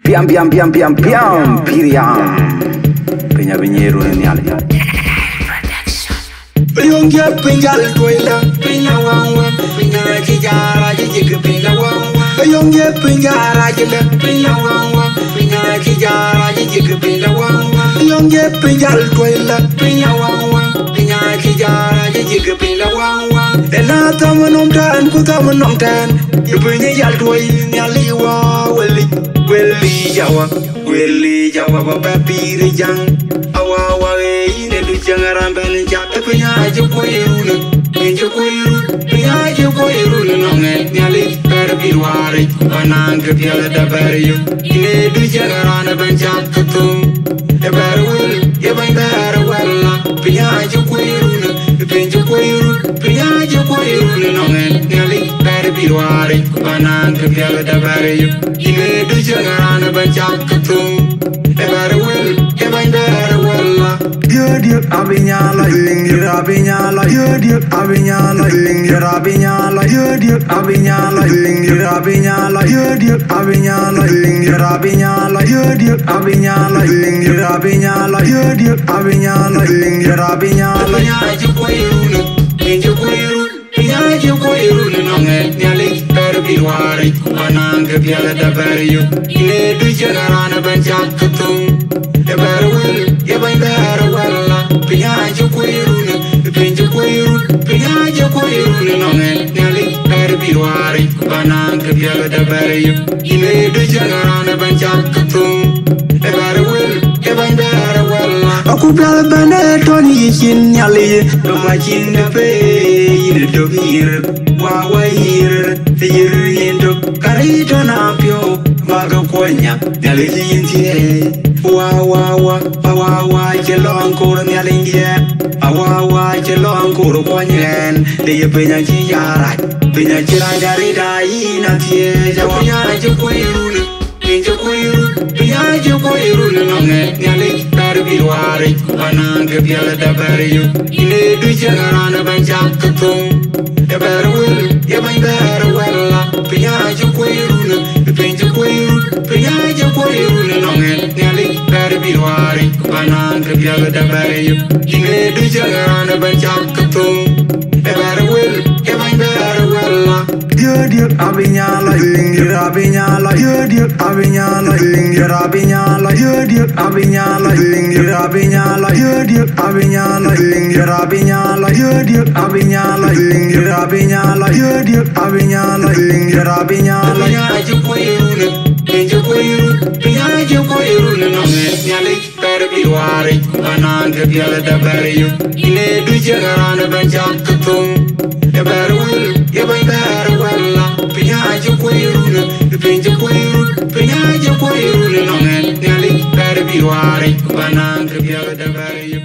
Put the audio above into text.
Piam piriam Penya benyeru ni ale Yonge pinjal toila Pinya wawa Pinya kijara jijik pinga wawa Yonge pinjara jile Pinya wawa Pinya kijara jijik pinga wawa Yonge pinjal toila Pinya wawa Pinya kijara jijik pinga wawa Ela tamanom tan ku tamanom tan Yupinya jal toila nyaliwa Weli jawa baba piri jang Awa ine du jangaran bani jata pinya aje koyiruna Pinja koyiru pinya aje koyiruna Nonge nyali per birwari Banang kepiala da bariyu Ine du jangaran bani jata tum E bar wil e bani bar wella Pinya aje koyiruna Pinja koyiru pinya aje koyiruna Nonge nyali per birwari Banang kepiala da bariyu Ine du jangaran bani jata tum Dia abinyala ingira abinyala dia abinyala ingira abinyala dia abinyala ingira abinyala dia abinyala ingira abinyala dia abinyala ingira abinyala dia abinyala ingira abinyala ya koyiruna pinje koyiruna pinje koyiruna nonge nyali perbirwari ananga biala da bariyu ine du jangarana banjakatum e barwil e bandarwala pinje koyiruna pinje koyiruna nonge nyali perbirwari ananga biala da bariyu ine du jangarana banjakatum e barwil e bandarwala aku biala bane toni yin nyali do machin de pe ine do hir wawahir yendo karito na pio maga konya nyali yintie wawa jelong kor nyalingie awawa jelong kor konyen de penya jiyara penya jira dari dai na tie jawanya je koyiruna pinje koyiruna penya je koyiruna nonge nyali perbirwari ananga biala da bariyu ine du jangarana banjakatum e barwil e bandarwala penya je koyiruna pinje koyiruna penya je koyiruna nonge nyali perbirwari ananga biala da bariyu ine du jangarana banjakatum e barwil e bandarwala dia abinyala ingira abinyala dia abinyala ingira abinyala dia abinyala ingira abinyala dia abinyala ingira abinyala dia abinyala ingira abinyala dia abinyala ingira abinyala ya je koyiruna pinje koyiruna nonge nyali perbirwari ananga biala da bariyu ine du jangarana banjakatum e barwil e bandarwala pinje koyiruna nonge nyali perbirwari ananga biala da bariyu